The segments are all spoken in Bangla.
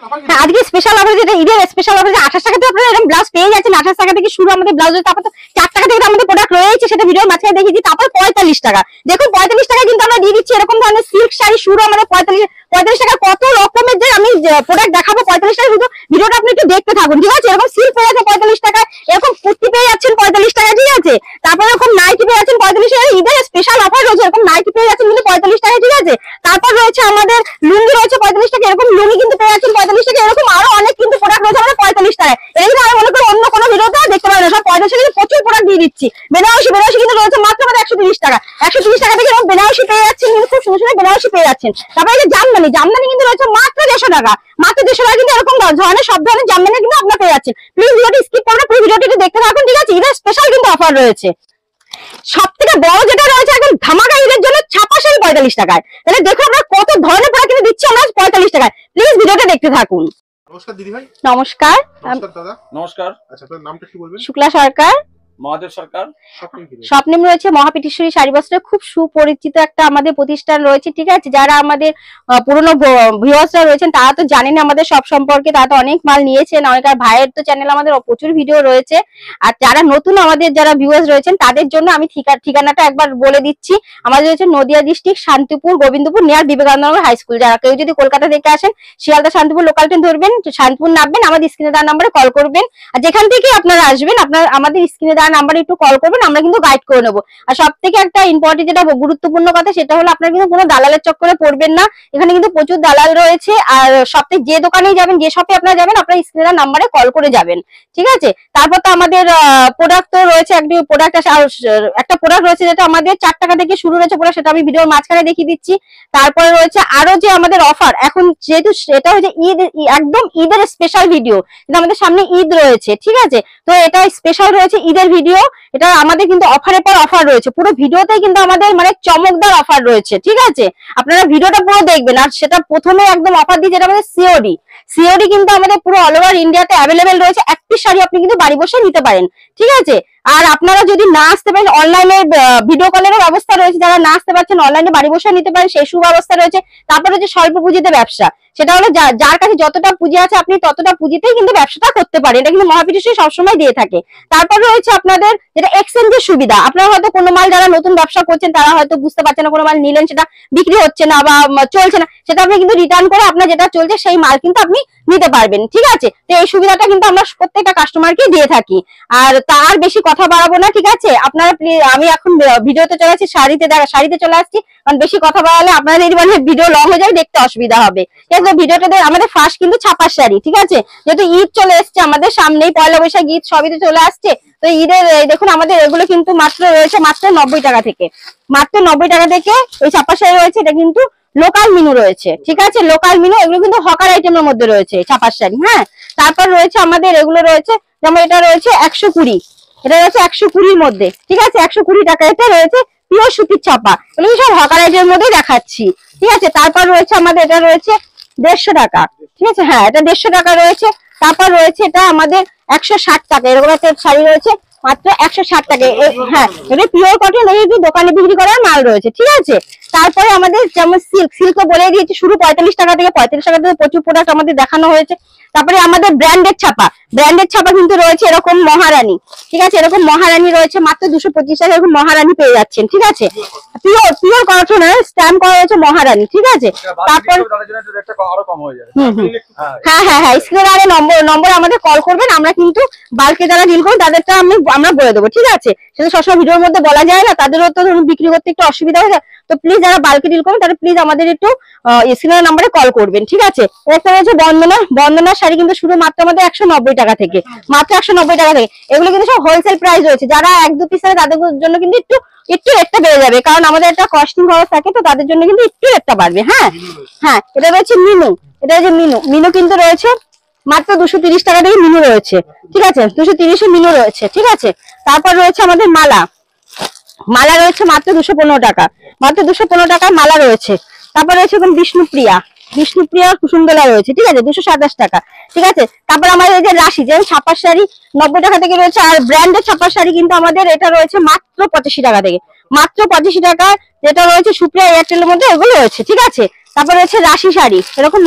হ্যাঁ আজকে স্পেশাল অফার, যেটা ঈদের স্পেশাল অফার, 28 টাকাতে আপনারা এরকম ব্লাউজ পেয়ে যাচ্ছেন। 28 টাকা থেকে শুরু আমাদের ব্লাউজ, তারপর তো 4 টাকা থেকে আমাদের প্রোডাক্ট রয়েছে, সেটা ভিডিওর মাঝখানে দেখিয়েছি। তারপর 45 টাকা, দেখুন 45 টাকা কিন্তু আমরা দিয়ে দিচ্ছি এরকম ধরনের সিল্ক শাড়ি শুরু আমাদের 45 টাকা। কত রকমের যে আমি প্রোডাক্ট দেখাবো 45 টাকা, শুধু ভিডিওটা আপনি একটু দেখতে থাকুন, ঠিক আছে। এরকম সিল্ক পেয়ে যাচ্ছে 45 টাকা, এরকম কুর্তি পেয়ে যাচ্ছেন 45 টাকা, ঠিক আছে। তারপর এরকম নাইটি পেয়ে যাচ্ছেন 45 টাকা, ঈদের স্পেশাল অফার রয়েছে, এরকম নাইটি পেয়ে যাচ্ছেন কিন্তু 45 টাকা, ঠিক আছে। তারপর রয়েছে আমাদের লুঙ্গি রয়েছে 45 টাকা, এরকম লুঙ্গি কিন্তু পেয়ে যাচ্ছেন 45 টাকা। এরকম আরো অনেক কিন্তু প্রোডাক্ট রয়েছে আমাদের 45 টাকায়। এই যে আমি মনে করি অন্য কোনো ভিডিওতে দেখতে পারেন না, সব 45 টাকা কিন্তু প্রচুর প্রোডাক্ট দিয়ে দিচ্ছি। বেনারসি কিন্তু রয়েছে মাত্র আমাদের 130 টাকা। 130 টাকা থেকে এরকম বেনারসি পেয়ে যাচ্ছেন, কিন্তু খুব সুন্দর সুন্দর বেনারসি পেয়ে যাচ্ছেন। তারপর এই যে জামদানি কিন্তু রয়েছে মাত্র 150 টাকা, মাত্র 150 টাকা কিন্তু এরকম ধরনের সব ধরনের জামদানি কিন্তু আপনারা পেয়ে যাচ্ছেন। প্লিজ ভিডিওটি স্কিপ করবেন না, পুরো ভিডিওটি দেখতে থাকুন, ঠিক আছে। ঈদের স্পেশাল কিন্তু অফার রয়েছে। সব থেকে বড় যেটা রয়েছে এখন ধামাকা ঈদের জন্য, ছাপা শাড়ি 45 টাকায়। তাহলে দেখুন আমরা কত ধরনের প্রোডাক্ট কিন্তু দিচ্ছি আমরা 45 টাকায়। প্লিজ ভিডিওটা দেখতে থাকুন। নমস্কার দিদি ভাই। নমস্কার। নমস্কার দাদা। নমস্কার। আচ্ছা আপনার নামটা কি বলবেন? শুক্লা সরকার। মহাদেব সরকার। স্বপ্নিম রয়েছে মহাপীঠেশ্বরী শাড়ি বস্ত্রের খুব সুপরিচিত একটা আমাদের প্রতিষ্ঠান রয়েছে, ঠিক আছে। যারা আমাদের পুরনো ভিউয়ার্সরা রয়েছেন তারা তো জানেন আমাদের সব সম্পর্কে, তারা তো অনেক মাল নিয়েছেন, অনেক। আর ভাইয়ের তো চ্যানেল আমাদের প্রচুর ভিডিও রয়েছে। আর যারা নতুন আমাদের যারা ভিউয়ার্স রয়েছেন তাদের জন্য আমি ঠিকানাটা একবার বলে দিচ্ছি। আমাদের হচ্ছে Nadia district, Shantipur, Gobindapur, near Vivekananda high school. যারা কেউ যদি কলকাতা থেকে আসেন, শিয়ালদা শান্তিপুর লোকাল ট্রেন ধরবেন, শান্তিপুর নামবেন, আমাদের স্ক্রিনে দেওয়া নাম্বারে কল করবেন। আর যেখান থেকে আপনারা আসবেন আমাদের স্ক্রিনে দেওয়া নাম্বারে একটু কল করবেন, আমরা কিন্তু গাইড করে নেবো। আর সব থেকে একটা ইম্পর্টেন্ট যেটা গুরুত্বপূর্ণ কথা, সেটা হলো আপনারা কিন্তু কোনো দালালের চক্করে পড়বেন না। এখানে কিন্তু প্রচুর দালাল রয়েছে। আর সবথেকে যে দোকানেই যাবেন, যে শপে আপনারা যাবেন, আপনারা স্ক্রিনে দেওয়া নাম্বারে কল করে যাবেন, ঠিক আছে। তারপর তো আমাদের প্রোডাক্ট তো রয়েছে, একটা প্রোডাক্ট রয়েছে যেটা আমাদের 4 টাকা থেকে শুরু রয়েছে প্রোডাক্ট, সেটা আমি ভিডিওর মাঝখানে দেখিয়ে দিচ্ছি। তারপরে রয়েছে আরো যে আমাদের অফার, এখন যেহেতু সেটা হচ্ছে ঈদ, একদম ঈদের স্পেশাল ভিডিও, কিন্তু আমাদের সামনে ঈদ রয়েছে, ঠিক আছে। তো এটা স্পেশাল রয়েছে ঈদের ভিডিও, এটা আমাদের কিন্তু অফারের পর অফার রয়েছে। পুরো ভিডিওতেই কিন্তু আমাদের মানে চমকদার অফার রয়েছে, ঠিক আছে। আপনারা ভিডিওটা পুরো দেখবেন। আর সেটা প্রথমে একদম অফার দিয়ে, যেটা আমাদের সিওডি কিন্তু আমাদের পুরো অল ওভার ইন্ডিয়াতে অ্যাভেলেবেল রয়েছে। একটি শাড়ি আপনি কিন্তু বাড়ি বসে নিতে পারেন, ঠিক আছে। আর আপনারা যদি না আসতে পারেন, অনলাইনে ভিডিও কলেরও ব্যবস্থা রয়েছে, যারা না আসতে পারছেন অনলাইনে বাড়ি বসে নিতে পারেন, সেই সুব্যবস্থা রয়েছে। তারপরে হচ্ছে স্বল্প পুঁজিতে ব্যবসা, সেটা হলো যার কাছে যতটা পুঁজি আছে আপনি ততটা পুঁজিতেই কিন্তু ব্যবসাটা করতে পারেন। এটা কিন্তু মহাপীঠেশ্বরী সবসময় দিয়ে থাকে। তারপর রয়েছে আপনাদের যেটা এক্সচেঞ্জের সুবিধা। আপনারা হয়তো কোনো মাল, যারা নতুন ব্যবসা করছেন তারা হয়তো বুঝতে পারছেন না, কোনো মাল নিলেন সেটা বিক্রি হচ্ছে না বা চলছে না, সেটা আপনি কিন্তু রিটার্ন করে আপনার যেটা চলছে সেই মাল কিন্তু আপনি নিতে পারবেন, ঠিক আছে। তো এই সুবিধাটা কিন্তু আমরা প্রত্যেকটা কাস্টমারকে দিয়ে থাকি। আর তার বেশি কথা বাড়াবো না, ঠিক আছে। আপনারা আমি এখন ভিডিওতে চলে আসছি, শাড়িতে চলে আসছি, কারণ বেশি কথা বাড়ালে আপনাদের মানে ভিডিও লং হয়ে যাবে, দেখতে অসুবিধা হবে, ঠিক আছে। ভিডিওটাতে আমাদের ফার্স্ট কিন্তু ছাপার শাড়ি, ঠিক আছে। যেহেতু ঈদ চলে এসছে আমাদের সামনেই, পয়লা বৈশাখ ঈদ সবই তো চলে আসছে। তো ঈদের দেখুন আমাদের এগুলো কিন্তু মাত্র রয়েছে মাত্র 90 টাকা থেকে, মাত্র 90 টাকা থেকে এই ছাপার শাড়ি রয়েছে। এটা কিন্তু লোকাল মিনু রয়েছে, ঠিক আছে, লোকাল মিনু। এগুলো কিন্তু হকার আইটেমের মধ্যে রয়েছে ছাপার শাড়ি, হ্যাঁ। তারপর রয়েছে আমাদের এগুলো রয়েছে, যেমন এটা রয়েছে 120, এটা রয়েছে 120-র মধ্যে, ঠিক আছে। 120 টাকা এটা রয়েছে পিওর সুতির ছাপা। এগুলো সব হকার আইটেমের মধ্যে দেখাচ্ছি, ঠিক আছে। তারপর রয়েছে আমাদের এটা রয়েছে 150 টাকা, ঠিক আছে, হ্যাঁ এটা 150 টাকা রয়েছে। তারপর রয়েছে এটা আমাদের 160 টাকা, এরকম একটা শাড়ি রয়েছে মাত্র 160 টাকা, হ্যাঁ এটা পিওর কটন, এই দোকানে বিক্রি করার মাল রয়েছে, ঠিক আছে। তারপরে আমাদের যেমন সিল্ক বলে দিয়েছি শুরু 45 টাকা থেকে, 45 টাকা থেকে প্রচুর প্রোডাক্ট আমাদের দেখানো হয়েছে। তারপরে আমাদের ব্র্যান্ডেড ছাপা কিন্তু রয়েছে এরকম মহারানী, ঠিক আছে, এরকম মহারানী রয়েছে মাত্র 225 টাকা, এরকম মহারানী পেয়ে যাচ্ছেন, ঠিক আছে। পিওর কটন স্ট্যাম্প করা রয়েছে মহারানী, ঠিক আছে। তারপর হ্যাঁ স্ক্রিনে নম্বর আমাদের কল করবেন, আমরা কিন্তু বাল্কে যারা ডিল করেন তাদেরটা আমরা বলে দেবো, ঠিক আছে। সেটা সবসময় ভিডিওর মধ্যে বলা যায় না, তাদেরও তো বিক্রি করতে একটু অসুবিধা হয়ে যায়। তো প্লিজ যারা বাল্কে ডিল করেন তারা প্লিজ আমাদের একটু স্ক্রিনের নাম্বারে কল করবেন, ঠিক আছে। একটা রয়েছে বন্দনার শাড়ি, কিন্তু শুধু মাত্র আমাদের 190 টাকা থেকে, মাত্র 190 টাকা থেকে। এগুলো কিন্তু সব হোলসেল প্রাইস রয়েছে। যারা 1-2 পিস আছে তাদের জন্য কিন্তু একটু রেটটা বেড়ে যাবে, কারণ আমাদের একটা কস্টিং খরচ থাকে, তো তাদের জন্য কিন্তু একটু রেটটা বাড়বে, হ্যাঁ। এটা রয়েছে মিনু কিন্তু রয়েছে মাত্র 230 টাকা থেকে মিনু রয়েছে, ঠিক আছে, 230-এ মিনু রয়েছে, ঠিক আছে। তারপর রয়েছে আমাদের মালা রয়েছে মাত্র 215 টাকা, মাত্র 215 টাকায় মালা রয়েছে। তারপর রয়েছে বিষ্ণুপ্রিয়া কুসুমদোলা রয়েছে, ঠিক আছে, 227 টাকা, ঠিক আছে। তারপর আমাদের এই যে রাশি, যেমন ছাপার শাড়ি 90 টাকা থেকে রয়েছে। আর ব্র্যান্ডের ছাপার শাড়ি কিন্তু আমাদের এটা রয়েছে মাত্র 85 টাকা থেকে, মাত্র 85 টাকা, যেটা রয়েছে সুপ্রিয়া এয়ারটেলের মধ্যে এগুলো রয়েছে, ঠিক আছে। তারপর রয়েছে রাশি শাড়ি, এরকম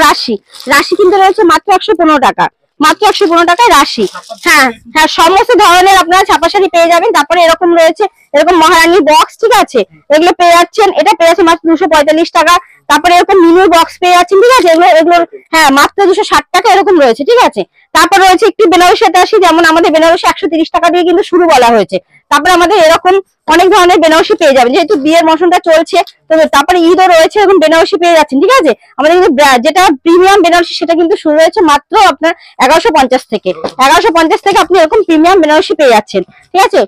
রাশি কিন্তু রয়েছে মাত্র 115 টাকা, মাত্র 115 টাকায় রাশি। হ্যাঁ হ্যাঁ, সমস্ত ধরনের আপনারা ছাপা শাড়ি পেয়ে যাবেন। তারপরে এরকম রয়েছে এরকম মহারানী বক্স, ঠিক আছে, এগুলো পেয়ে যাচ্ছেন, এটা পেয়ে যাচ্ছে মাত্র 245 টাকা। তারপরে এরকম মিনি বক্স পেয়ে যাচ্ছেন, ঠিক আছে, এগুলো হ্যাঁ মাত্র 260 টাকা এরকম রয়েছে, ঠিক আছে। তারপর রয়েছে একটি বেনারসিতে আসি, যেমন আমাদের বেনারসি 130 টাকা দিয়ে কিন্তু শুরু বলা হয়েছে। তারপরে আমাদের এরকম অনেক ধরনের বেনারসি পেয়ে যাবেন, যেহেতু বিয়ের মৌসুমটা চলছে। তারপরে ঈদও রয়েছে, এবং বেনারসি পেয়ে যাচ্ছেন, ঠিক আছে। আমাদের কিন্তু যেটা প্রিমিয়াম বেনারসি সেটা কিন্তু শুরু হয়েছে মাত্র আপনার 1150 থেকে। 1150 থেকে আপনি এরকম প্রিমিয়াম বেনারসি পেয়ে যাচ্ছেন, ঠিক আছে।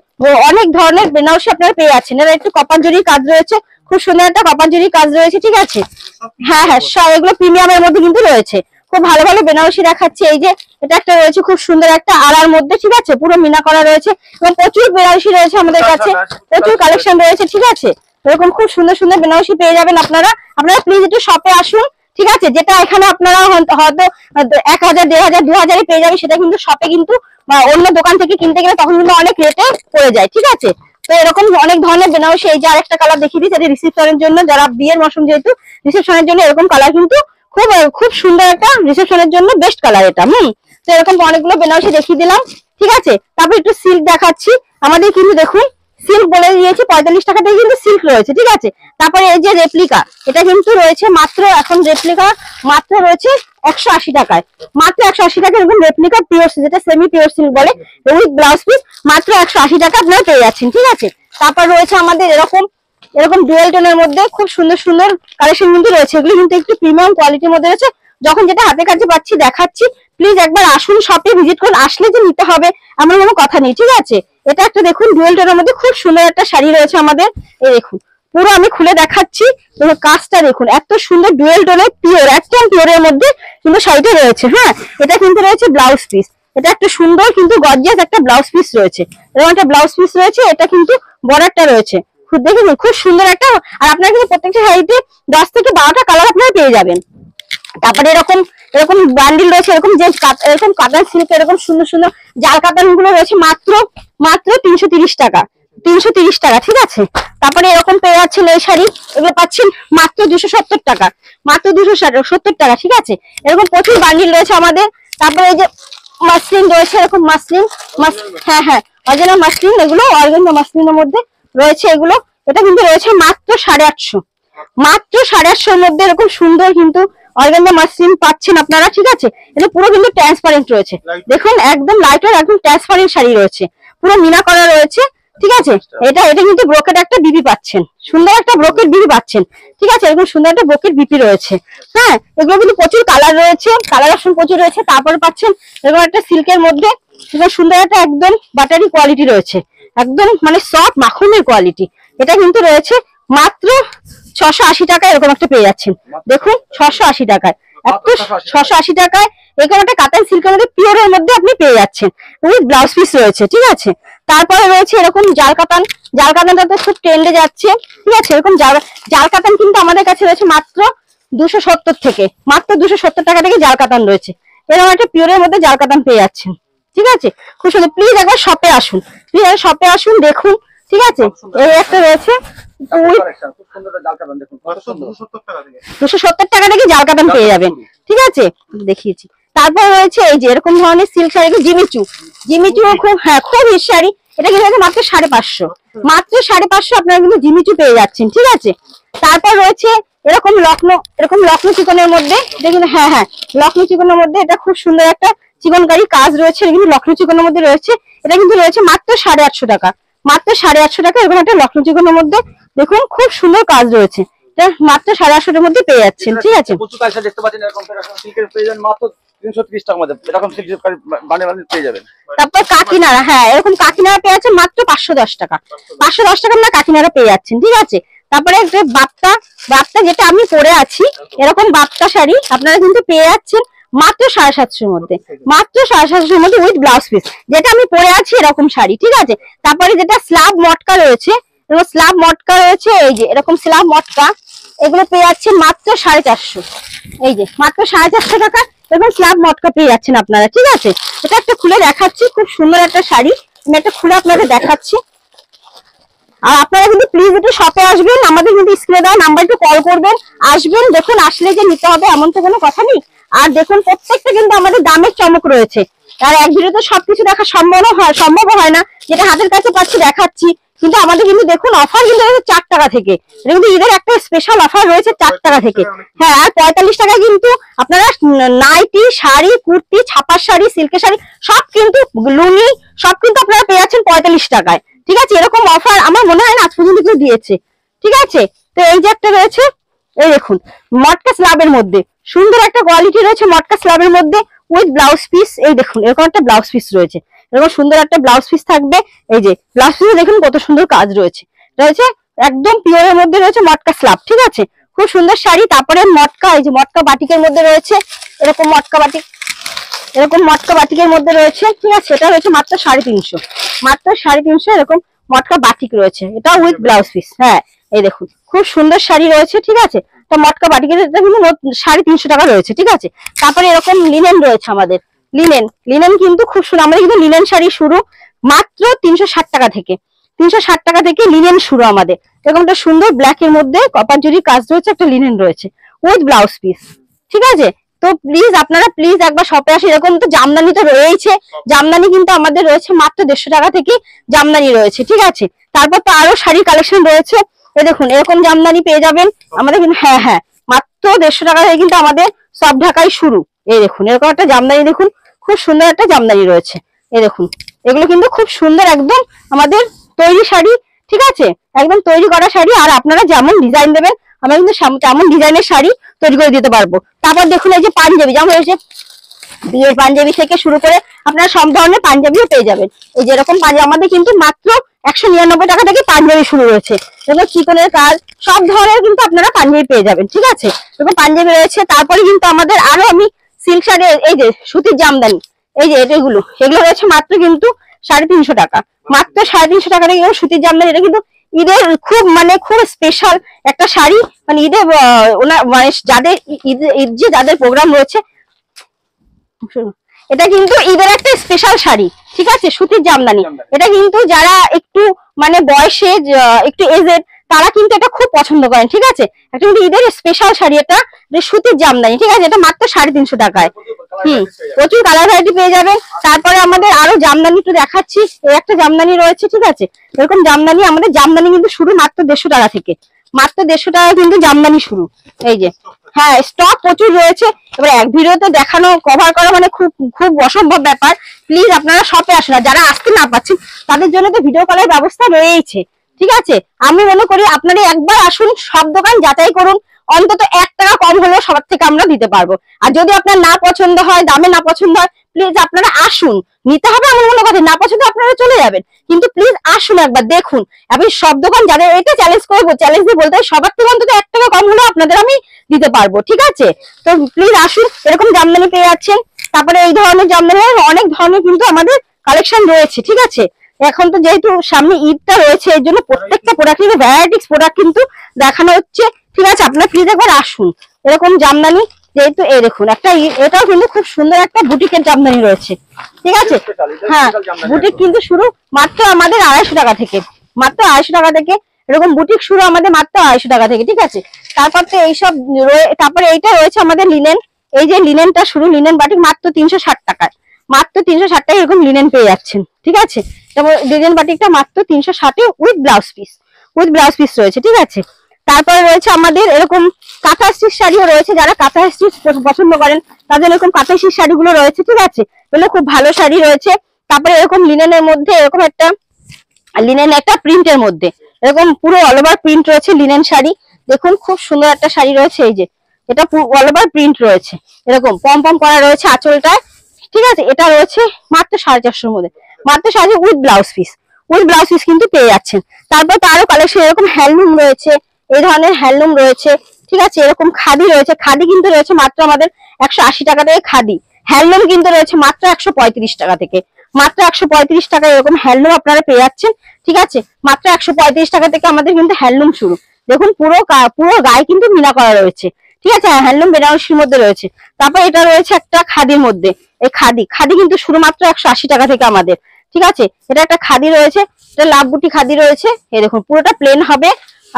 অনেক ধরনের বেনারসি আপনারা পেয়ে যাচ্ছেন। এর একটু কপার জরির কাজ রয়েছে, খুব সুন্দর একটা কপার জরির কাজ রয়েছে, ঠিক আছে। হ্যাঁ হ্যাঁ, সব এগুলো প্রিমিয়ামের মধ্যে কিন্তু রয়েছে। খুব ভালো ভালো বেনারসি দেখাচ্ছে। এই যে এটা একটা রয়েছে খুব সুন্দর একটা আড়ার মধ্যে, ঠিক আছে, পুরো মিনা করা রয়েছে, এবং প্রচুর বেনারসি রয়েছে আমাদের কাছে, প্রচুর কালেকশন রয়েছে, ঠিক আছে। এরকম খুব সুন্দর সুন্দর বেনারসি পেয়ে যাবেন আপনারা। প্লিজ একটু শপে আসুন, ঠিক আছে। যেটা এখানে আপনারা হয়তো 1000, 1500, 2000 পেয়ে যাবেন, সেটা কিন্তু শপে কিন্তু অন্য দোকান থেকে কিনতে গেলে তখন কিন্তু অনেক রেটে পড়ে যায়, ঠিক আছে। তো এরকম অনেক ধরনের বেনারসি, এই যে আরেকটা কালার দেখিয়ে দিচ্ছি, এটা রিসেপশনের জন্য, যারা বিয়ের মৌসুম যেহেতু, রিসেপশনের জন্য এরকম কালার কিন্তু খুব সুন্দর একটা রিসেপশনের জন্য বেস্ট কালার এটা। তো এরকম অনেকগুলো বেনারসি দেখিয়ে দিলাম, ঠিক আছে। তারপর একটু সিল্ক দেখাচ্ছি। আমাদের কিন্তু দেখুন সিল্ক বলে দিয়েছি 45 টাকা থেকে কিন্তু সিল্ক রয়েছে, ঠিক আছে। তারপরে এই যে রেপ্লিকা, এটা কিন্তু রয়েছে মাত্র, এখন রেপ্লিকা মাত্র রয়েছে 180 টাকায়, মাত্র 180 টাকা। এরকম রেপ্লিকা পিওর, যেটা সেমি পিওর সিল্ক বলে, উইথ ব্লাউজ পিস, মাত্র 180 টাকা আপনারা পেয়ে যাচ্ছেন, ঠিক আছে। তারপর রয়েছে আমাদের এরকম ডুয়েল টোনের মধ্যে খুব সুন্দর সুন্দর কালেকশন কিন্তু রয়েছে। এগুলো কিন্তু একটু প্রিমিয়াম কোয়ালিটির মধ্যে রয়েছে। যখন যেটা হাতে কাছে পাচ্ছি দেখাচ্ছি, প্লিজ একবার আসুন, শপে ভিজিট করুন, আসলে যে নিতে হবে এমন কোনো কথা নেই, ঠিক আছে। এটা একটা দেখুন ডুয়েল টোনের মধ্যে খুব সুন্দর একটা শাড়ি রয়েছে আমাদের। এই দেখুন, পুরো আমি খুলে দেখাচ্ছি, কাজটা দেখুন, এত সুন্দর ডুয়েল টোনের পিওর, একদম পিওরের মধ্যে কিন্তু শাড়িটা রয়েছে। হ্যাঁ, এটা কিন্তু রয়েছে ব্লাউজ পিস, এটা একটা সুন্দর কিন্তু গর্জিয়াস একটা ব্লাউজ পিস রয়েছে, এরকম একটা ব্লাউজ পিস রয়েছে। এটা কিন্তু বর্ডারটা রয়েছে, দেখুন খুব সুন্দর একটা। আর আপনারা কিন্তু প্রত্যেকটা শাড়িতে 10 থেকে 12টা কালার আপনারা পেয়ে যাবেন। তারপরে এরকম বান্ডিল রয়েছে, এরকম কাতান সিল্ক, এরকম সুন্দর সুন্দর জাল কাতান গুলো রয়েছে মাত্র 330 টাকা, 330 টাকা, ঠিক আছে। তারপরে এরকম পেয়ে যাচ্ছেন এই শাড়ি, এগুলো পাচ্ছেন মাত্র 270 টাকা, মাত্র 270 টাকা, ঠিক আছে। এরকম প্রচুর বান্ডিল রয়েছে আমাদের। তারপরে এই যে মাসলিন রয়েছে, এরকম মাসলিন, হ্যাঁ হ্যাঁ, অরিজিনাল মাসলিন, এগুলো অর্গানজা মাসলিনের মধ্যে রয়েছে এগুলো। এটা কিন্তু রয়েছে মাত্র 850, মাত্র 850 এর মধ্যে এরকম সুন্দর কিন্তু অর্গানজা মাসলিন পাচ্ছেন আপনারা, ঠিক আছে। এটা পুরো কিন্তু ট্রান্সপারেন্ট রয়েছে, দেখুন একদম লাইট আর একদম ট্রান্সপারেন্ট শাড়ি রয়েছে, পুরো মিনা করা রয়েছে, ঠিক আছে। এটা কিন্তু ব্রোকেট একটা বিবি পাচ্ছেন, সুন্দর একটা ব্রোকেট বিবি পাচ্ছেন, ঠিক আছে। এরকম সুন্দর একটা ব্রোকেট বিপি রয়েছে। হ্যাঁ, এগুলো কিন্তু প্রচুর কালার রয়েছে, কালার অপশন প্রচুর রয়েছে। তারপরে পাচ্ছেন এরকম একটা সিল্কের মধ্যে সুন্দর একটা একদম বাটারি কোয়ালিটি রয়েছে, একদম মানে সফট মাখনের কোয়ালিটি। এটা কিন্তু রয়েছে মাত্র 680 টাকা, এরকম একটা পেয়ে যাচ্ছেন, দেখুন 680 টাকায়, 680 টাকায় এরকম একটা কাতান সিল্কের মধ্যে পিওরের মধ্যে আপনি পেয়ে যাচ্ছেন, উইথ ব্লাউজ পিস রয়েছে, ঠিক আছে। তারপরে রয়েছে এরকম জাল কাতান, জাল কাতানটা তো খুব ট্রেন্ডে যাচ্ছে, ঠিক আছে। এরকম জাল কাতান কিন্তু আমাদের কাছে রয়েছে মাত্র 270 থেকে, মাত্র 270 টাকা থেকে জাল কাতান রয়েছে। এরকম একটা পিওরের মধ্যে জাল কাতান পেয়ে যাচ্ছেন, ঠিক আছে। খুব সুন্দর, প্লিজ একবার শপে আসুন, প্লিজ শপে আসুন, দেখুন, ঠিক আছে। এই একটা রয়েছে 270 টাকা থেকে জাল কাতান পেয়ে যাবেন, ঠিক আছে, দেখিয়েছি। তারপর রয়েছে এই যে এরকম ধরনের সিল্ক শাড়ি, জিমিচু খুব, হ্যাঁ খুব হিট শাড়ি। এটা কিন্তু মাত্র 550, মাত্র 550 আপনারা কিন্তু জিমিচু পেয়ে যাচ্ছেন, ঠিক আছে। তারপর রয়েছে এরকম লখনৌ চিকনের মধ্যে, দেখুন, হ্যাঁ হ্যাঁ, লখনৌ চিকনের মধ্যে এটা খুব সুন্দর একটা চিকনকারী কাজ রয়েছে, কিন্তু লখনৌ চিকনের মধ্যে রয়েছে। এটা কিন্তু রয়েছে মাত্র 850 টাকা, মাত্র 850 টাকা। এরকম একটা লখনৌ চিকনের মধ্যে দেখুন খুব সুন্দর কাজ রয়েছে, এটা মাত্র 850 এর মধ্যে পেয়ে যাচ্ছেন, ঠিক আছে। তারপর কাকিনাড়া, হ্যাঁ এরকম কাকিনাড়া পেয়ে যাচ্ছেন মাত্র 510 টাকা, 510 টাকা আপনারা কাকিনাড়া পেয়ে যাচ্ছেন, ঠিক আছে। তারপরে বাপ্তা, যেটা আমি পরে আছি, এরকম বাপ্তা শাড়ি আপনারা কিন্তু পেয়ে যাচ্ছেন মাত্র 750 এর মধ্যে, মাত্র 750 এর মধ্যে উইথ ব্লাউজ পিস, যেটা আমি পরে আছি এরকম শাড়ি, ঠিক আছে। তারপরে যেটা স্ল্যাব মটকা রয়েছে, স্ল্যাব মটকা রয়েছে, এই যে এরকম স্ল্যাব মটকা, এগুলো পেয়ে যাচ্ছেন মাত্র 450, এই যে মাত্র 450 টাকা এরকম স্ল্যাব মটকা পেয়ে যাচ্ছেন আপনারা, ঠিক আছে। এটা একটা খুলে দেখাচ্ছি, খুব সুন্দর একটা শাড়ি, আমি একটা খুলে আপনাদের দেখাচ্ছি, আর আপনারা কিন্তু প্লিজ একটু শপে আসবেন, আমাদের কিন্তু স্ক্রিনে দেওয়া নাম্বার একটু কল করবেন, আসবেন। দেখুন আসলে যে নিতে হবে এমন তো কোনো কথা নেই। আর দেখুন প্রত্যেকটা কিন্তু আমাদের দামের চমক রয়েছে। আর এক ভিডিওতে সবকিছু দেখা সম্ভব হয় না, যেটা হাতের কাছে পাচ্ছি দেখাচ্ছি। কিন্তু আমাদের কিন্তু দেখুন অফার কিন্তু রয়েছে 4 টাকা থেকে। এটা কিন্তু ঈদের একটা স্পেশাল অফার রয়েছে 4 টাকা থেকে। হ্যাঁ, আর 45 টাকা কিন্তু আপনারা নাইটি, শাড়ি, কুর্তি, ছাপার শাড়ি, সিল্কের শাড়ি সব কিন্তু, লুঙ্গি সব কিন্তু আপনারা পেয়ে যাচ্ছেন 45 টাকায়। ঠিক আছে, এরকম অফার আমার মনে হয় না আজ পর্যন্ত কেউ দিয়েছে। ঠিক আছে, তো এই যে একটা রয়েছে, এই দেখুন মটকা স্ল্যাবের মধ্যে সুন্দর একটা কোয়ালিটি রয়েছে, মটকা স্ল্যাবের মধ্যে উইথ ব্লাউজ পিস। এই দেখুন এরকম একটা ব্লাউজ পিস রয়েছে, এরকম সুন্দর একটা ব্লাউজ পিস থাকবে। এই যে ব্লাউজ পিসে দেখুন কত সুন্দর কাজ রয়েছে, একদম পিওরের মধ্যে রয়েছে মটকা স্ল্যাব। ঠিক আছে, খুব সুন্দর শাড়ি। তারপরে মটকা, এই যে মটকা বাটিকের মধ্যে রয়েছে, এরকম মটকা বাটিক, এরকম মটকা বাটিকের মধ্যে রয়েছে। ঠিক আছে, এটা রয়েছে মাত্র 350, মাত্র 350 এরকম মটকা বাটিক রয়েছে, এটা উইথ ব্লাউজ পিস। হ্যাঁ, এই দেখুন খুব সুন্দর শাড়ি রয়েছে। ঠিক আছে, তো মটকা বাটিকের এটা কিন্তু 350 টাকা রয়েছে। ঠিক আছে, তারপরে এরকম লিনেন রয়েছে আমাদের, লিনেন কিন্তু খুব সুন্দর। আমাদের কিন্তু লিনেন শাড়ি শুরু মাত্র 360 টাকা থেকে, 360 টাকা থেকে লিনেন শুরু আমাদের। এরকম একটা সুন্দর ব্ল্যাক এর মধ্যে কপার জরি কাজ রয়েছে, একটা লিনেন রয়েছে উইথ ব্লাউজ পিস। ঠিক আছে, তো প্লিজ আপনারা প্লিজ একবার শপে আসে। এরকম তো জামদানি তো রয়েছে, জামদানি কিন্তু আমাদের রয়েছে মাত্র 150 টাকা থেকে জামদানি রয়েছে। ঠিক আছে, তারপর তো আরো শাড়ি কালেকশন রয়েছে। এই দেখুন এরকম জামদানি পেয়ে যাবেন আমাদের কিন্তু। হ্যাঁ হ্যাঁ, মাত্র 150 টাকা থেকে কিন্তু আমাদের সব ঢাকাই শুরু। এই দেখুন এরকম একটা জামদানি, দেখুন খুব সুন্দর একটা জামদানি রয়েছে। এই দেখুন এগুলো কিন্তু খুব সুন্দর একদম আমাদের তৈরি শাড়ি। ঠিক আছে, একদম তৈরি করা শাড়ি। আর আপনারা যেমন ডিজাইন দেবেন আমরা কিন্তু তেমন ডিজাইনের শাড়ি তৈরি করে দিতে পারবো। তারপর দেখুন এই যে পাঞ্জাবি, যেমন হয়েছে বিয়ের পাঞ্জাবি থেকে শুরু করে আপনারা সব ধরনের পাঞ্জাবিও পেয়ে যাবেন। এই যে এরকম পাঞ্জাবি আমাদের কিন্তু মাত্র 199 টাকা থেকে পাঞ্জাবি শুরু রয়েছে। এরকম চিকনের কাজ সব ধরনের কিন্তু আপনারা পাঞ্জাবি পেয়ে যাবেন। ঠিক আছে, এরকম পাঞ্জাবি রয়েছে। তারপরে কিন্তু আমাদের আরো আমি সিল্ক শাড়ি, এই যে সুতির জামদানি, এই যে এগুলো রয়েছে মাত্র কিন্তু 350 টাকা, মাত্র 350 টাকা থেকে সুতির জামদানি। এটা কিন্তু ঈদের খুব স্পেশাল একটা শাড়ি, মানে ঈদের মানে যাদের ঈদ যে যাদের প্রোগ্রাম রয়েছে, এটা কিন্তু ঈদের একটা স্পেশাল শাড়ি। ঠিক আছে, সুতির জামদানি। এটা কিন্তু যারা একটু মানে বয়সে একটু এজেড তারা কিন্তু এটা খুব পছন্দ করেন। ঠিক আছে, একটা কিন্তু ঈদের স্পেশাল শাড়ি, এটা সুতির জামদানি। ঠিক আছে, এটা মাত্র 350 টাকায়। প্রচুর কালার ভ্যারাইটি পেয়ে যাবেন। তারপরে আমাদের আরো জামদানি একটু দেখাচ্ছি, এই একটা জামদানি রয়েছে। ঠিক আছে, এরকম জামদানি আমাদের জামদানি কিন্তু শুরু মাত্র 150 টাকা থেকে, মাত্র 150 টাকা কিন্তু জামদানি শুরু। এই যে হ্যাঁ, স্টক প্রচুর রয়েছে। এবার এক ভিডিওতে দেখানো কভার করা মানে খুব খুব অসম্ভব ব্যাপার। প্লিজ আপনারা শপে আসুন, আর যারা আসতে না পাচ্ছেন তাদের জন্য তো ভিডিও কলের ব্যবস্থা রয়েছে। ঠিক আছে, আমি মনে করি আপনারা একবার আসুন, সব দোকান যাচাই করুন, অন্তত 1 টাকা কম হলেও সবার থেকে আমরা দিতে পারবো। আর যদি আপনার না পছন্দ হয়, দামে না পছন্দ হয়, প্লিজ আপনারা আসুন। নিতে হবে এমন কোনো কথা, না পছন্দ আপনারা চলে যাবেন, কিন্তু প্লিজ আসুন একবার দেখুন। আমি সব দোকান যাদের এটা চ্যালেঞ্জ দিয়ে বলতে সবার থেকে অন্তত 1 টাকা কম হলেও আপনাদের আমি দিতে পারবো। ঠিক আছে, তো প্লিজ আসুন। এরকম জামদানি পেয়ে যাচ্ছেন। তারপরে এই ধরনের জামদানি অনেক ধরনের কিন্তু আমাদের কালেকশন রয়েছে। ঠিক আছে, এখন তো যেহেতু সামনে ঈদটা রয়েছে, এর জন্য প্রত্যেকটা প্রোডাক্ট ভ্যারাইটিস প্রোডাক্ট কিন্তু দেখানো হচ্ছে। ঠিক আছে, আপনারা প্লিজ একবার আসুন। এরকম জামদানি, যেহেতু এই দেখুন একটা এটাও কিন্তু খুব সুন্দর একটা বুটিকের জামদানি রয়েছে। ঠিক আছে, হ্যাঁ, বুটিক কিন্তু শুরু মাত্র আমাদের 250 টাকা থেকে, মাত্র 250 টাকা থেকে এরকম বুটিক শুরু আমাদের মাত্র 250 টাকা থেকে। ঠিক আছে, তারপর তো এইসব, তারপরে এইটা রয়েছে আমাদের লিনেন। এই যে লিনেনটা শুরু, লিনেন বাটিক মাত্র 360 টাকায়, মাত্র 360 টাকায় এরকম লিনেন পেয়ে যাচ্ছেন। ঠিক আছে, তারপর লিনেন বাটিকটা মাত্র 360 উইথ ব্লাউজ পিস রয়েছে। ঠিক আছে, তারপরে রয়েছে আমাদের এরকম কাঁথা স্টিচ শাড়িও রয়েছে। যারা কাঁথা স্টিচ পছন্দ করেন তাদের এরকম কাঁথা স্টিচ শাড়িগুলো রয়েছে। ঠিক আছে, এগুলো খুব ভালো শাড়ি রয়েছে। তারপরে এরকম লিনেনের মধ্যে এরকম একটা লিনেন একটা প্রিন্টের মধ্যে এরকম পুরো অল ওভার প্রিন্ট রয়েছে লিনেন শাড়ি। দেখুন খুব সুন্দর একটা শাড়ি রয়েছে। এই যে এটা অল ওভার প্রিন্ট রয়েছে, এরকম পম পম করা রয়েছে আঁচলটায়। ঠিক আছে, এটা রয়েছে মাত্র 450 মধ্যে, মাত্র 450 উইথ ব্লাউজ পিস কিন্তু পেয়ে যাচ্ছেন। তারপর তো আরো কালেকশন এরকম হ্যান্ডলুম রয়েছে, এই ধরনের হ্যান্ডলুম রয়েছে। ঠিক আছে, এরকম খাদি রয়েছে, খাদি কিন্তু রয়েছে মাত্র আমাদের 180 টাকা থেকে। খাদি হ্যান্ডলুম কিন্তু রয়েছে মাত্র 135 টাকা থেকে, মাত্র 135 টাকায় এরকম হ্যান্ডলুম আপনারা পেয়ে যাচ্ছেন। ঠিক আছে, মাত্র 135 টাকা থেকে আমাদের কিন্তু হ্যান্ডলুম শুরু। দেখুন পুরো গায়ে কিন্তু মিনা করা রয়েছে। ঠিক আছে, হ্যান্ডলুম বেনারসির মধ্যে রয়েছে। তারপর এটা রয়েছে একটা খাদির মধ্যে, এই খাদি কিন্তু শুরু মাত্র 180 টাকা থেকে আমাদের। ঠিক আছে। এটা একটা খাদি রয়েছে, এটা লাভ বুটি খাদি রয়েছে। এই দেখুন পুরোটা প্লেন হবে,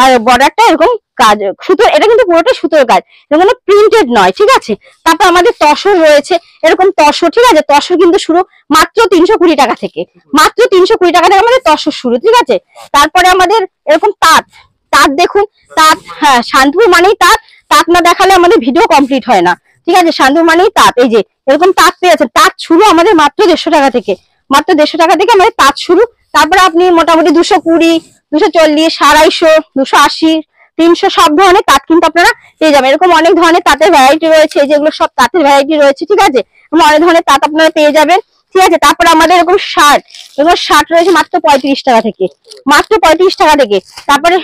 আর বর্ডারটা এরকম কাজ সুতো, এটা কিন্তু পুরোটা সুতোর কাজ, এটা কোনো প্রিন্টেড নয়, ঠিক আছে। তারপর আমাদের তসর রয়েছে, এরকম তসর, ঠিক আছে। তসর কিন্তু শুরু মাত্র 320 টাকা থেকে, মাত্র 320 টাকা থেকে আমাদের তসর শুরু, ঠিক আছে। তারপরে আমাদের এরকম তাঁত, তাঁত দেখুন, তাঁত, হ্যাঁ শান্তিপুর মানেই তাঁত, তাঁত না দেখালে আমাদের ভিডিও কমপ্লিট হয় না, ঠিক আছে। শান্তিপুর মানেই তাঁত, এই যে এরকম তাঁত পেয়ে যাচ্ছেন। তাঁত শুরু আমাদের মাত্র 150 টাকা থেকে, মাত্র 150 টাকা থেকে আমাদের তাঁত শুরু। তারপরে আপনি মোটামুটি 220, 240, 250, 280, 300 সব ধরনের তাঁত কিন্তু আপনারা পেয়ে যাবেন। এরকম অনেক ধরনের তাঁতের ভ্যারাইটি রয়েছে, যেগুলো সব তাঁতের ভ্যারাইটি রয়েছে, ঠিক আছে। অনেক ধরনের তাঁত আপনারা পেয়ে যাবেন, ঠিক আছে। তারপরে আমাদের এরকম শার্ট, এগুলো শার্ট রয়েছে মাত্র 35 টাকা থেকে, মাত্র 35 টাকা থেকে। তারপরে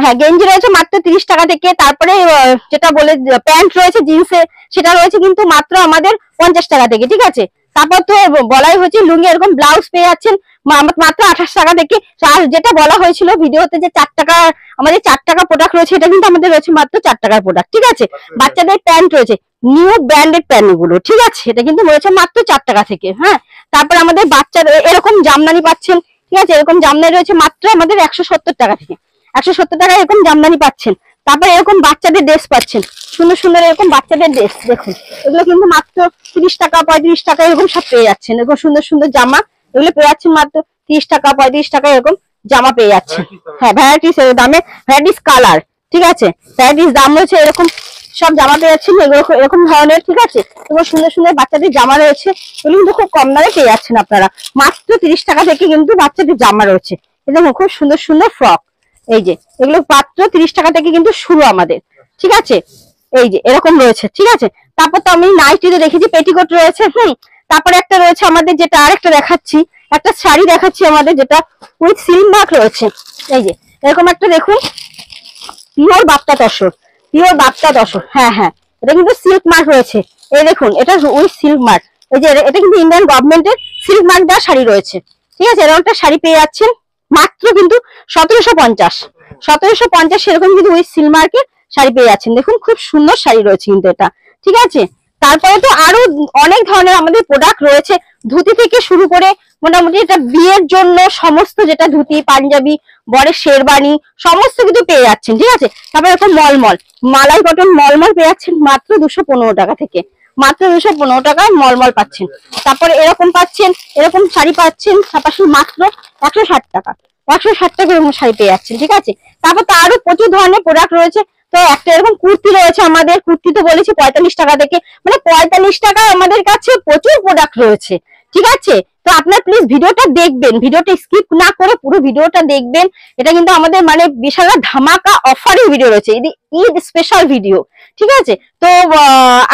হ্যাঁ গেঞ্জি রয়েছে মাত্র 30 টাকা থেকে। তারপরে যেটা বলে প্যান্ট রয়েছে জিন্সের, সেটা রয়েছে কিন্তু মাত্র আমাদের 50 টাকা থেকে, ঠিক আছে। তারপর তো বলাই হয়েছে লুঙ্গি, এরকম ব্লাউজ পেয়ে যাচ্ছেন মাত্র 28 টাকা থেকে। আর যেটা বলা হয়েছিল ভিডিওতে যে 4 টাকা, আমাদের 4 টাকা প্রোডাক্ট রয়েছে, এটা কিন্তু আমাদের রয়েছে মাত্র 4 টাকার প্রোডাক্ট, ঠিক আছে। বাচ্চাদের প্যান্ট রয়েছে, নিউ ব্র্যান্ডেড প্যান্ট গুলো, ঠিক আছে, এটা কিন্তু রয়েছে মাত্র 4 টাকা থেকে, হ্যাঁ। তারপর আমাদের বাচ্চাদের এরকম জামদানি পাচ্ছেন, ঠিক আছে, এরকম জামদানি রয়েছে মাত্র আমাদের 170 টাকা থেকে, 170 টাকা এরকম জামদানি পাচ্ছেন। তারপর এরকম বাচ্চাদের ড্রেস পাচ্ছেন, সুন্দর সুন্দর এরকম বাচ্চাদের ড্রেস দেখুন, এগুলো কিন্তু মাত্র 30 টাকা 35 টাকা এরকম সব পেয়ে যাচ্ছেন। এরকম সুন্দর সুন্দর জামা, এগুলো পেয়ে যাচ্ছেন মাত্র 30 টাকা 35 টাকা এরকম জামা পেয়ে যাচ্ছেন। হ্যাঁ ভ্যারাইটিস দামে, ভ্যারাইটিস কালার, ঠিক আছে, ভ্যারাইটিস দাম রয়েছে, এরকম সব জামা পেয়ে যাচ্ছেন এগুলো এরকম ধরনের, ঠিক আছে। এবং সুন্দর সুন্দর বাচ্চাদের জামা রয়েছে, এগুলো কিন্তু খুব কম দামে পেয়ে যাচ্ছেন আপনারা, মাত্র 30 টাকা থেকে কিন্তু বাচ্চাদের জামা রয়েছে। এটা খুব সুন্দর সুন্দর ফ্রক, এই যে এগুলো মাত্র 30 টাকা থেকে কিন্তু শুরু আমাদের, ঠিক আছে। এই যে এরকম রয়েছে, ঠিক আছে। তারপর তো আমি নাইটিতে দেখেছি পেটিকোট রয়েছে, তারপরে একটা রয়েছে আমাদের, যেটা আরেকটা দেখাচ্ছি, একটা শাড়ি দেখাচ্ছি আমাদের, যেটা উইথ সিল্ক মার্ক রয়েছে। এই যে এরকম একটা দেখুন, পিওর বাপ্তা তসর, পিওর বাপ্তা তসর, হ্যাঁ হ্যাঁ, এটা কিন্তু সিল্ক মার্ক রয়েছে। এই দেখুন এটা উইথ সিল্ক মার্ক, এই যে এটা কিন্তু ইন্ডিয়ান গভর্নমেন্টের সিল্ক মার্ক দেওয়া শাড়ি রয়েছে, ঠিক আছে। এরকম একটা শাড়ি পেয়ে যাচ্ছেন মাত্র কিন্তু 1750, 1750 সেরকম কিন্তু উইথ সিল্ক মার্কের শাড়ি পেয়ে যাচ্ছেন। দেখুন খুব সুন্দর শাড়ি রয়েছে কিন্তু এটা, ঠিক আছে। তারপরে তো আরো অনেক ধরনের আমাদের প্রোডাক্ট রয়েছে, ধুতি থেকে শুরু করে মোটামুটি এটা বিয়ের জন্য সমস্ত, যেটা ধুতি পাঞ্জাবি বরের শেরবানি সমস্ত কিছু পেয়ে যাচ্ছেন, ঠিক আছে। তারপরে এরকম মলমল মালাই কটন মলমল পেয়ে যাচ্ছেন মাত্র 215 টাকা থেকে, মাত্র 215 টাকায় মলমল পাচ্ছেন। তারপরে এরকম পাচ্ছেন, এরকম শাড়ি পাচ্ছেন পাশাপাশি মাত্র 160 টাকা, 160 টাকা এরকম শাড়ি পেয়ে যাচ্ছেন, ঠিক আছে। তারপর তো আরো প্রচুর ধরনের প্রোডাক্ট রয়েছে। তো একটা এরকম কুর্তি রয়েছে আমাদের, কুর্তি তো বলেছি 45 টাকা থেকে, মানে 45 টাকায় আমাদের কাছে প্রচুর প্রোডাক্ট রয়েছে, ঠিক আছে। তো আপনার প্লিজ ভিডিওটা দেখবেন, ভিডিওটা স্কিপ না করে পুরো ভিডিওটা দেখবেন। এটা কিন্তু আমাদের মানে বিশাল ধামাকা অফারের ভিডিও রয়েছে, ঈদ স্পেশাল ভিডিও, ঠিক আছে। তো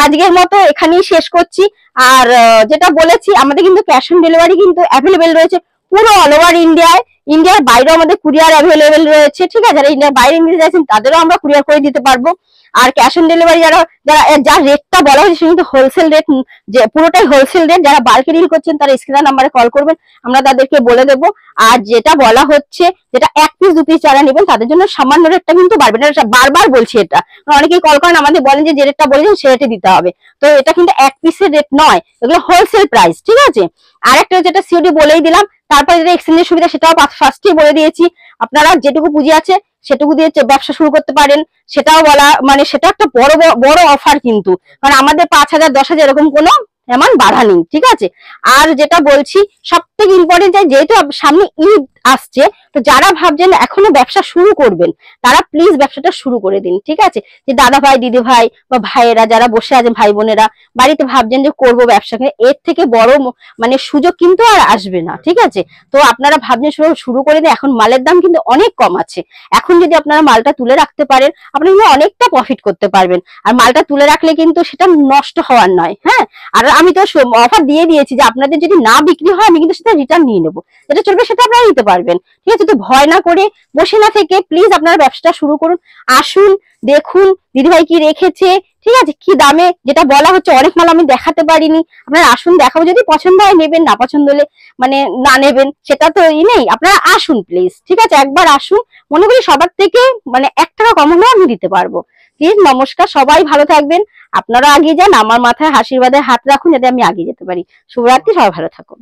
আজকের মতো এখানেই শেষ করছি। আর যেটা বলেছি আমাদের কিন্তু ক্যাশ অন ডেলিভারি কিন্তু অ্যাভেলেবেল রয়েছে পুরো অল ওভার ইন্ডিয়ায়, ইন্ডিয়ার বাইরেও আমাদের কুরিয়ার অ্যাভেলেবেল রয়েছে, ঠিক আছে। যারা ইন্ডিয়ার বাইরে নিতে যাচ্ছেন তাদেরও আমরা কুরিয়ার করে দিতে পারবো। আর ক্যাশ অন ডেলিভারি যারা যার রেটটা বলা হয়েছে সেটা কিন্তু হোলসেল রেট, যে পুরোটাই হোলসেল রেট। যারা বাল্কে ডিল করছেন তারা স্ক্রিনের নাম্বারে কল করবেন, আমরা তাদেরকে বলে দেবো। আর যেটা বলা হচ্ছে, যেটা 1 পিস 2 পিস যারা নেবেন তাদের জন্য সামান্য রেটটা কিন্তু বাড়বে না, বারবার বলছি এটা, অনেকেই কল করেন আমাদের বলেন যে রেটটা বলেছেন সে রেটে দিতে হবে। তো এটা কিন্তু 1 পিসের রেট নয়, এগুলো হোলসেল প্রাইস, ঠিক আছে। আর একটা যেটা সিওডি বলেই দিলাম, তারপরে যেটা এক্সচেঞ্জের সুবিধা সেটাও ফার্স্টেই বলে দিয়েছি। আপনারা যেটুকু পুঁজি আছে সেটুকু দিয়ে ব্যবসা শুরু করতে পারেন, সেটাও বলা, মানে সেটা একটা বড় বড় অফার কিন্তু, কারণ আমাদের 5000 10,000 এরকম কোনো এমন বাড়া নেই, ঠিক আছে। আর যেটা বলছি সব থেকে ইম্পর্টেন্ট, যেহেতু সামনে ঈদ আসছে, তো যারা ভাবছেন এখনো ব্যবসা শুরু করবেন তারা প্লিজ ব্যবসাটা শুরু করে দিন, ঠিক আছে। যে দাদা ভাই দিদি ভাই বা ভাইয়েরা যারা বসে আছেন, ভাই বোনেরা বাড়িতে ভাবছেন যে করবো ব্যবসা, এর থেকে বড় মানে সুযোগ কিন্তু আর আসবে না, ঠিক আছে। তো আপনারা ভাবছেন শুরু করে দিন, এখন মালের দাম কিন্তু অনেক কম আছে। এখন যদি আপনারা মালটা তুলে রাখতে পারেন আপনি কিন্তু অনেকটা প্রফিট করতে পারবেন। আর মালটা তুলে রাখলে কিন্তু সেটা নষ্ট হওয়ার নয়, হ্যাঁ। আর আমি তো অফার দিয়ে দিয়েছি যে আপনাদের যদি না বিক্রি হয় আমি কিন্তু সেটা রিটার্ন নিয়ে নেবো, যেটা চলবে সেটা আপনারা নিতে পারবেন, ঠিক আছে। তো ভয় না করে বসে না থেকে প্লিজ আপনারা ব্যবসাটা শুরু করুন। আসুন দেখুন দিদিভাই কি রেখেছে, ঠিক আছে, কি দামে, যেটা বলা হচ্ছে অনেক মাল আমি দেখাতে পারিনি, আপনারা আসুন দেখাবো, যদি পছন্দ হয় নেবেন, না পছন্দ হলে মানে না নেবেন সেটা তো নেই, আপনারা আসুন প্লিজ, ঠিক আছে। একবার আসুন, মনে করি সবার থেকে মানে 1 টাকা কম হলেও আমি দিতে পারবো। প্লিজ নমস্কার, সবাই ভালো থাকবেন, আপনারা এগিয়ে যান, আমার মাথায় আশীর্বাদের হাত রাখুন যাতে আমি এগিয়ে যেতে পারি। শুভরাত্রি, সবাই ভালো থাকুন।